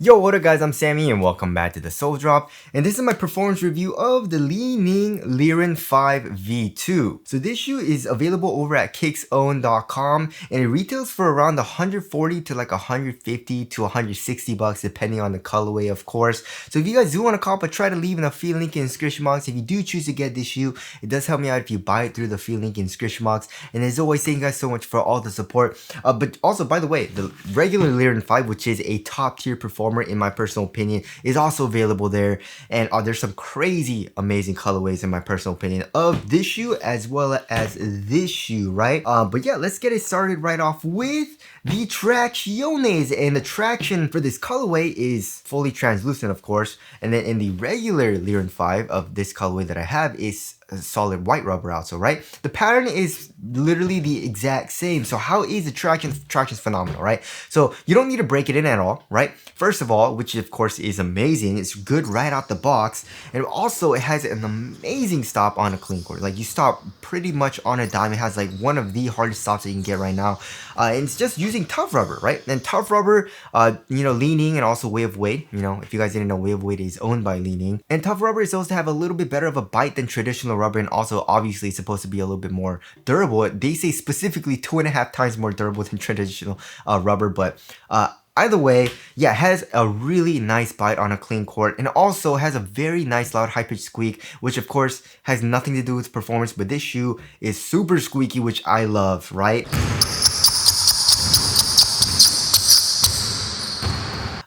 Yo, what up guys, I'm Sammy and welcome back to the Soul Drop, and this is my performance review of the Li-Ning Liren 5 V2. So this shoe is available over at kicksown.com and it retails for around 140 to like 150 to 160 bucks depending on the colorway, of course. So if you guys do want to cop, try to leave in the affiliate link in the description box. If you do choose to get this shoe, it does help me out if you buy it through the affiliate link in the description box. And as always, thank you guys so much for all the support. But also, by the way, the regular Liren 5, which is a top tier performer in my personal opinion, is also available there. And there's some crazy amazing colorways in my personal opinion of this shoe as well as this shoe, right? But yeah, let's get it started right off with the tracciones. And the traction for this colorway is fully translucent, of course, and then in the regular Liren 5 of this colorway that I have is a solid white rubber outsole, right? The pattern is literally the exact same. So how is the traction? Traction's phenomenal, right? So you don't need to break it in at all, right? First of all, which of course is amazing, it's good right out the box, and also it has an amazing stop on a clean court. Like you stop pretty much on a dime. It has like one of the hardest stops that you can get right now, and it's just using tough rubber, right? And tough rubber, Li-Ning and also Way of Weight. If you guys didn't know, Way of Weight is owned by Li-Ning, and tough rubber is supposed to have a little bit better of a bite than traditional rubber, and also obviously it's supposed to be a little bit more durable. They say specifically 2.5 times more durable than traditional rubber, but either way, yeah, it has a really nice bite on a clean court, and also has a very nice loud high-pitched squeak, which of course has nothing to do with performance, but this shoe is super squeaky, which I love, right?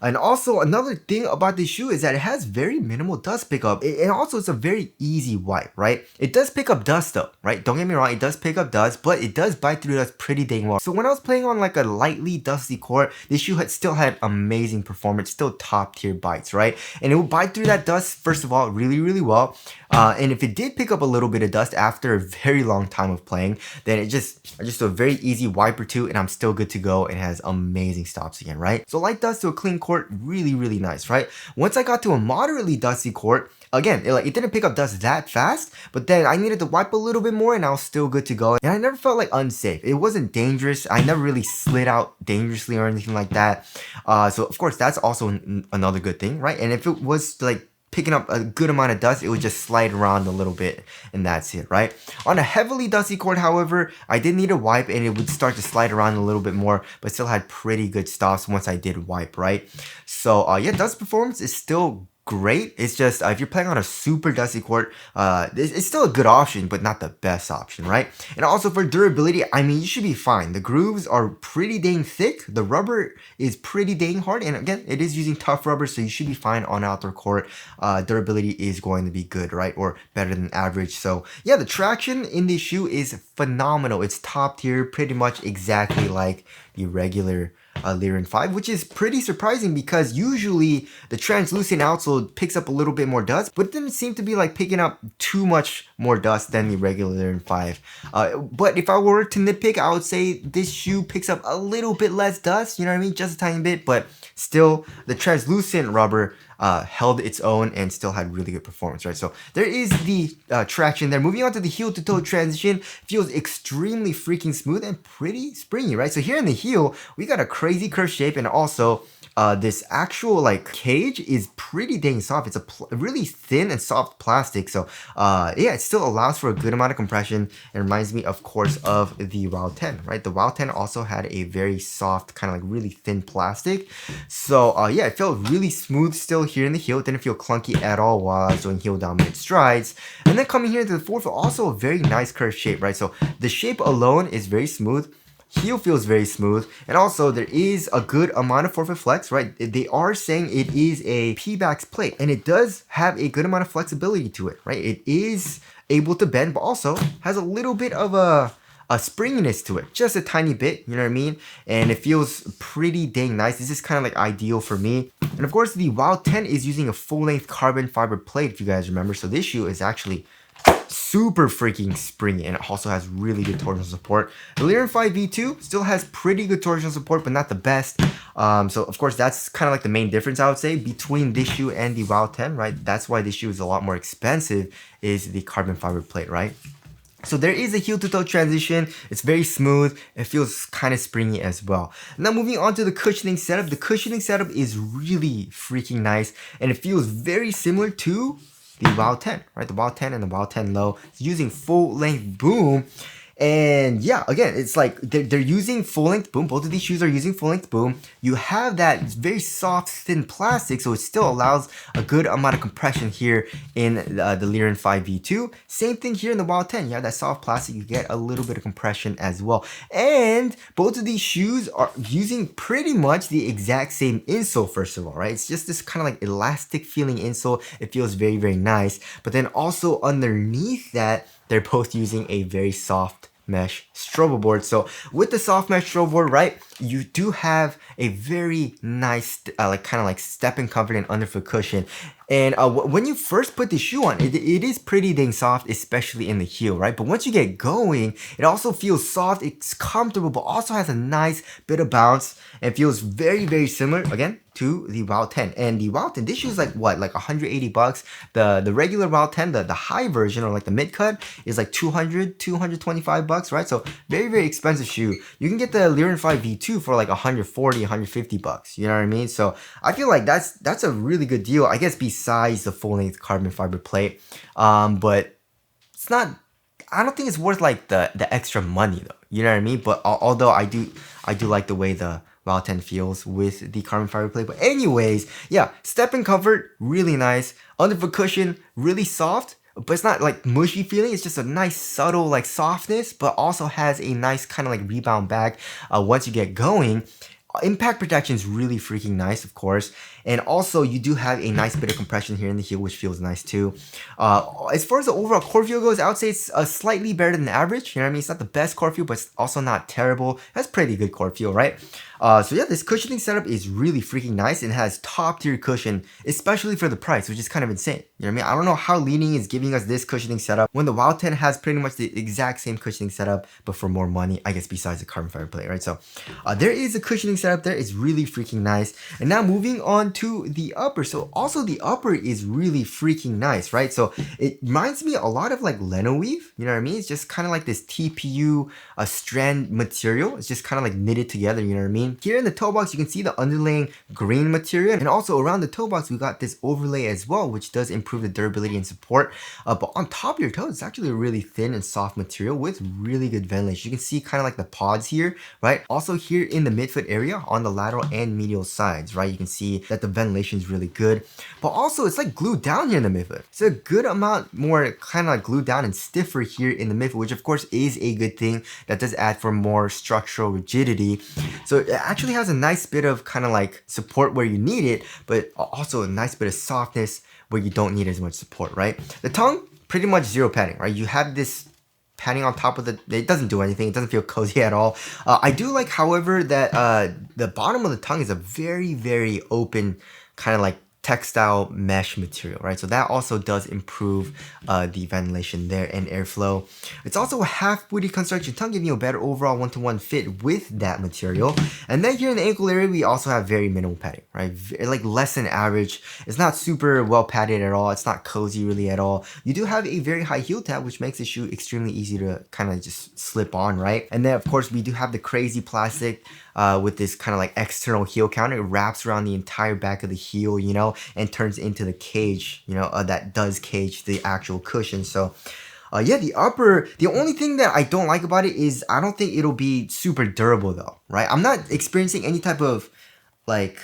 And also another thing about this shoe is that it has very minimal dust pickup, and also it's a very easy wipe, right? It does pick up dust though, right? Don't get me wrong, it does pick up dust, but it does bite through dust pretty dang well. So when I was playing on like a lightly dusty court, this shoe still had amazing performance, still top tier bites, right? And it will bite through that dust, first of all, really well. And if it did pick up a little bit of dust after a very long time of playing, then I just do a very easy wipe or two and I'm still good to go, and has amazing stops again, right? So light dust to a clean court, really nice, right? Once I got to a moderately dusty court, again, it didn't pick up dust that fast, but then I needed to wipe a little bit more and I was still good to go. And I never felt like unsafe. It wasn't dangerous. I never really slid out dangerously or anything like that. So of course, that's also another good thing, right? And if it was like picking up a good amount of dust, it would just slide around a little bit and that's it, right? On a heavily dusty court, however, I did need a wipe and it would start to slide around a little bit more, but still had pretty good stops once I did wipe, right? So yeah, dust performance is still great. It's just if you're playing on a super dusty court, it's still a good option, but not the best option, right? And also for durability, I mean, you should be fine. The grooves are pretty dang thick. The rubber is pretty dang hard, and again, it is using tough rubber, so you should be fine on outdoor court. Durability is going to be good, right? Or better than average. So yeah, the traction in this shoe is phenomenal. It's top tier, pretty much exactly like the regular Liren 5, which is pretty surprising because usually the translucent outsole picks up a little bit more dust, but it didn't seem to be like picking up too much more dust than the regular Liren 5. But if I were to nitpick, I would say this shoe picks up a little bit less dust, you know what I mean? Just a tiny bit, but still the translucent rubber held its own and still had really good performance, right? So there is the traction there. Moving on to the heel to toe transition, feels extremely freaking smooth and pretty springy, right? So here in the heel, we got a crazy curve shape, and also this actual like cage is pretty dang soft. It's a really thin and soft plastic. So yeah, it still allows for a good amount of compression. It reminds me, of course, of the WOW 10, right? The WOW 10 also had a very soft, kind of like really thin plastic. So yeah, it felt really smooth still here in the heel. It didn't feel clunky at all while I was doing heel dominant strides. And then coming here to the fourth, also a very nice curved shape, right? So the shape alone is very smooth. Heel feels very smooth, and also there is a good amount of forefoot flex, right? They are saying it is a P-Bax plate, and it does have a good amount of flexibility to it, right? It is able to bend, but also has a little bit of a springiness to it, just a tiny bit, you know what I mean? And it feels pretty dang nice. This is kind of like ideal for me. And of course, the WOW 10 is using a full-length carbon fiber plate, if you guys remember. So this shoe is actually super freaking springy, and it also has really good torsional support. The Liren 5 V2 still has pretty good torsional support, but not the best. So of course, that's kind of like the main difference, I would say, between this shoe and the WOW 10, right? That's why this shoe is a lot more expensive, is the carbon fiber plate, right? So there is a heel to toe transition. It's very smooth. It feels kind of springy as well. Now moving on to the cushioning setup. The cushioning setup is really freaking nice, and it feels very similar to the WoW 10, right? The WoW 10 and the WoW 10 Low. It's using full length boom. And yeah, again, it's like they're using full length boom. Both of these shoes are using full length boom. You have that very soft, thin plastic, so it still allows a good amount of compression here in the Liren 5 V2. Same thing here in the Wild 10. You have that soft plastic, you get a little bit of compression as well. And both of these shoes are using pretty much the exact same insole, first of all, right? It's just this kind of like elastic feeling insole. It feels very, very nice. But then also underneath that, they're both using a very soft mesh strobo board. So with the soft mesh strobo board, right, you do have a very nice like kind of like stepping comfort and underfoot cushion. And when you first put the shoe on, it is pretty dang soft, especially in the heel, right? But once you get going, it also feels soft, it's comfortable, but also has a nice bit of bounce and feels very, very similar, again, to the WoW 10. And the WoW 10, this shoe is like what, like 180 bucks. The regular WoW 10, the high version or like the mid cut is like 225 bucks, right? So very, very expensive shoe. You can get the Liren 5 V2 for like 140, 150 bucks. You know what I mean? So I feel like that's a really good deal, I guess, besides the full length carbon fiber plate. But it's not, I don't think it's worth like the extra money though. You know what I mean? But although I do like the way the WoW 10 feels with the carbon fiber plate. But anyways, yeah, step and comfort, really nice. Underfoot cushion, really soft, but it's not like mushy feeling. It's just a nice subtle like softness, but also has a nice kind of like rebound back once you get going. Impact protection is really freaking nice, of course. And also, you do have a nice bit of compression here in the heel, which feels nice too. As far as the overall core feel goes, I would say it's slightly better than average. You know what I mean? It's not the best core feel, but it's also not terrible. That's pretty good core feel, right? So yeah, this cushioning setup is really freaking nice and has top tier cushion, especially for the price, which is kind of insane. You know what I mean? I don't know how Li-Ning is giving us this cushioning setup when the WoW 10 has pretty much the exact same cushioning setup, but for more money, I guess, besides the carbon fiber plate, right? So there is a cushioning setup there. It's really freaking nice. And now moving on to the upper. So also the upper is really freaking nice, right? So it reminds me a lot of like Leno weave, you know what I mean? It's just kind of like this TPU strand material. It's just kind of like knitted together, you know what I mean? Here in the toe box, you can see the underlaying green material, and also around the toe box, we got this overlay as well, which does improve the durability and support. But on top of your toes, it's actually a really thin and soft material with really good ventilation. You can see kind of like the pods here, right? Also here in the midfoot area on the lateral and medial sides, right? You can see that the ventilation is really good, but also it's like glued down here in the midfoot. It's a good amount more kind of like glued down and stiffer here in the midfoot, which of course is a good thing. That does add for more structural rigidity. So it actually has a nice bit of kind of like support where you need it, but also a nice bit of softness where you don't need as much support, right? The tongue, pretty much zero padding, right? You have this padding on top of it doesn't do anything. It doesn't feel cozy at all. I do like, however, that the bottom of the tongue is a very, very open kind of like textile mesh material, right? So that also does improve the ventilation there and airflow. It's also a half booty construction tongue, giving you a better overall one-to-one fit with that material. And then here in the ankle area, we also have very minimal padding, right? Like less than average. It's not super well padded at all. It's not cozy really at all. You do have a very high heel tab, which makes the shoe extremely easy to kind of just slip on, right? And then of course, we do have the crazy plastic with this kind of like external heel counter. It wraps around the entire back of the heel, you know, and turns into the cage, you know, that does cage the actual cushion. So yeah, the upper, the only thing that I don't like about it is I don't think it'll be super durable though, right? I'm not experiencing any type of like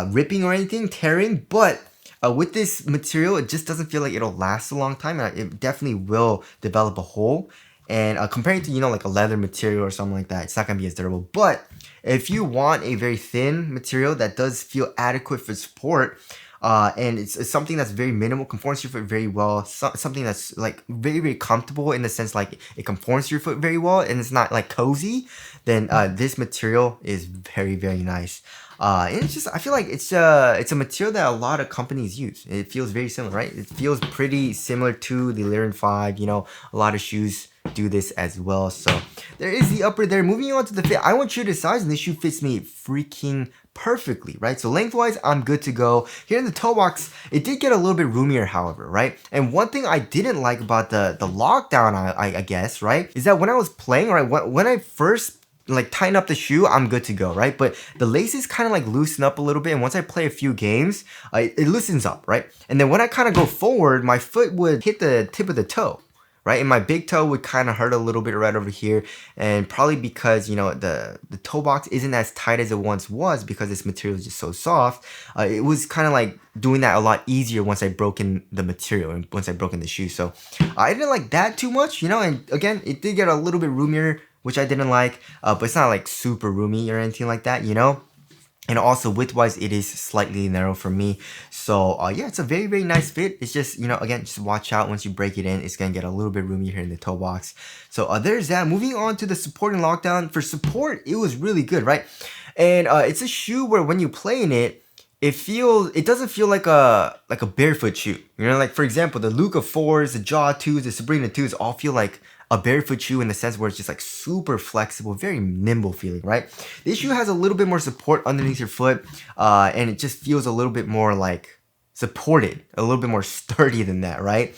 ripping or anything, tearing, but with this material, it just doesn't feel like it'll last a long time, and it definitely will develop a hole. And comparing to, you know, like a leather material or something like that, it's not going to be as durable. But if you want a very thin material that does feel adequate for support, and it's something that's very minimal, conforms to your foot very well, something that's like very, very comfortable in the sense like it conforms to your foot very well and it's not like cozy, then this material is very, very nice. And it's just, I feel like it's a material that a lot of companies use. It feels very similar, right? It feels pretty similar to the Liren 5, you know, a lot of shoes do this as well. So there is the upper there. Moving on to the fit, I want true to size, and this shoe fits me freaking perfectly, right? So lengthwise, I'm good to go. Here in the toe box, it did get a little bit roomier, however, right? And one thing I didn't like about the lockdown, I guess, right, is that when I was playing, right, when I first like tighten up the shoe, I'm good to go, right? But the laces kind of like loosen up a little bit, and once I play a few games, it loosens up, right? And then when I kind of go forward, my foot would hit the tip of the toe, right? And my big toe would kind of hurt a little bit right over here, and probably because, you know, the toe box isn't as tight as it once was because this material is just so soft. It was kind of like doing that a lot easier once I broke in the material and once I broke in the shoe. So I didn't like that too much, you know, and again, it did get a little bit roomier, which I didn't like, but it's not like super roomy or anything like that, you know? And also width-wise, it is slightly narrow for me. So yeah, it's a very, very nice fit. It's just, you know, again, just watch out once you break it in. It's going to get a little bit roomy here in the toe box. So there's that. Moving on to the support and lockdown. For support, it was really good, right? And it's a shoe where when you play in it, it doesn't feel like a barefoot shoe. You know, like for example, the Luka 4s, the Jaw 2s, the Sabrina 2s all feel like a barefoot shoe in the sense where it's just like super flexible, very nimble feeling, right? This shoe has a little bit more support underneath your foot, and it just feels a little bit more like supported, a little bit more sturdy than that, right?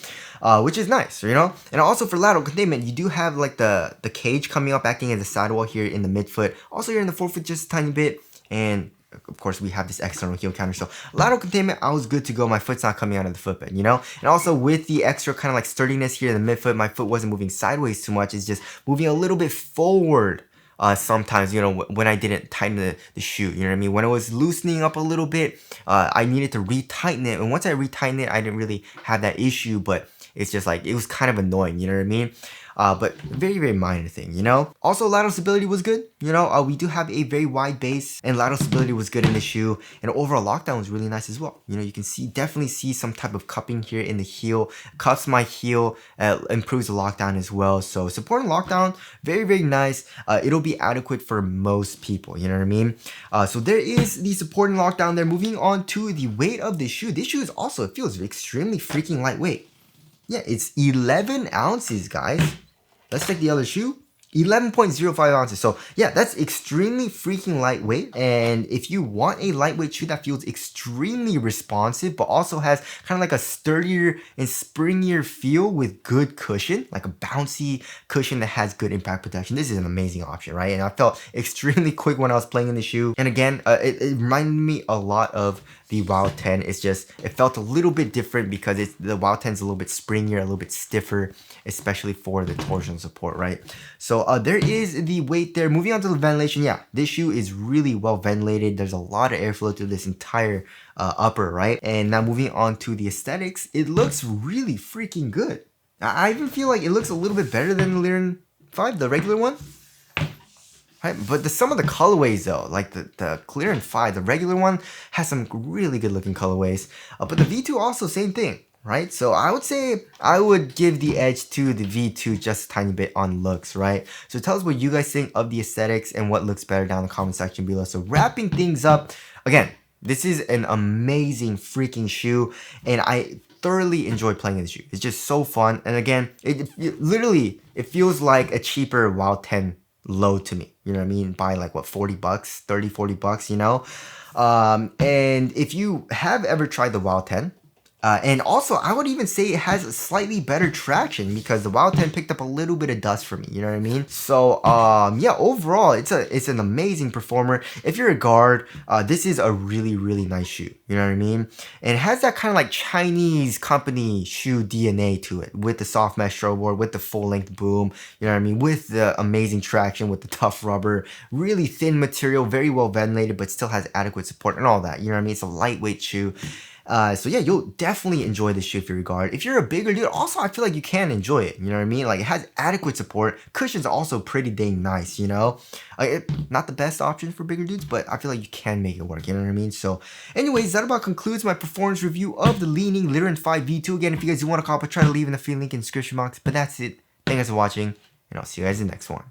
Which is nice, you know? And also for lateral containment, you do have like the cage coming up, acting as a sidewall here in the midfoot. Also here in the forefoot just a tiny bit, and of course, we have this external heel counter. So lateral containment, I was good to go. My foot's not coming out of the footbed, you know? And also with the extra kind of like sturdiness here in the midfoot, my foot wasn't moving sideways too much. It's just moving a little bit forward sometimes, you know, when I didn't tighten the shoe, you know what I mean? When it was loosening up a little bit, I needed to retighten it. And once I retightened it, I didn't really have that issue, but it's just like, it was kind of annoying, you know what I mean? But very, very minor thing, you know? Also, lateral stability was good, you know? We do have a very wide base, and lateral stability was good in the shoe, and overall lockdown was really nice as well. You know, you can definitely see some type of cupping here in the heel, cups my heel, improves the lockdown as well. So support and lockdown, very, very nice. It'll be adequate for most people, you know what I mean? So there is the support and lockdown there. Moving on to the weight of the shoe. This shoe is also, it feels extremely freaking lightweight. Yeah, it's 11 ounces, guys. Let's take the other shoe. 11.05 ounces. So yeah, that's extremely freaking lightweight. And if you want a lightweight shoe that feels extremely responsive, but also has kind of like a sturdier and springier feel with good cushion, like a bouncy cushion that has good impact protection, this is an amazing option, right? And I felt extremely quick when I was playing in the shoe. And again, it reminded me a lot of the Wild 10. It's just, it felt a little bit different because the Wild 10 is a little bit springier, a little bit stiffer, especially for the torsion support, right? So there is the weight there. Moving on to the ventilation, yeah, this shoe is really well ventilated. There's a lot of airflow through this entire upper, right? And now moving on to the aesthetics, it looks really freaking good. I even feel like it looks a little bit better than the Liren 5, the regular one. Right? But some of the colorways though, like the Liren 5, the regular one has some really good looking colorways. But the V2 also same thing, right? So I would say I would give the edge to the V2 just a tiny bit on looks, right? So tell us what you guys think of the aesthetics and what looks better down in the comment section below. So wrapping things up, again, this is an amazing freaking shoe, and I thoroughly enjoy playing in the shoe. It's just so fun, and again, it literally feels like a cheaper Wild 10 low to me, you know what I mean? By like what, 40 bucks, 30, 40 bucks, you know? And if you have ever tried the Wild 10, and also I would even say it has a slightly better traction because the Wild 10 picked up a little bit of dust for me, you know what I mean? So yeah, overall it's an amazing performer. If you're a guard, this is a really, really nice shoe, you know what I mean? And it has that kind of like Chinese company shoe DNA to it, with the soft mesh stroke board, with the full length boom, you know what I mean? With the amazing traction, with the tough rubber, really thin material, very well ventilated, but still has adequate support and all that, you know what I mean? It's a lightweight shoe. So yeah, you'll definitely enjoy this shoe if you're a guard. If you're a bigger dude, also I feel like you can enjoy it, you know what I mean? Like it has adequate support. Cushion's also pretty dang nice, you know? Not the best option for bigger dudes, but I feel like you can make it work, you know what I mean? So anyways, that about concludes my performance review of the Li-Ning Liren 5 V2. Again, if you guys do want to copy, try to leave in the free link in the description box. But that's it. Thank you guys for watching, and I'll see you guys in the next one.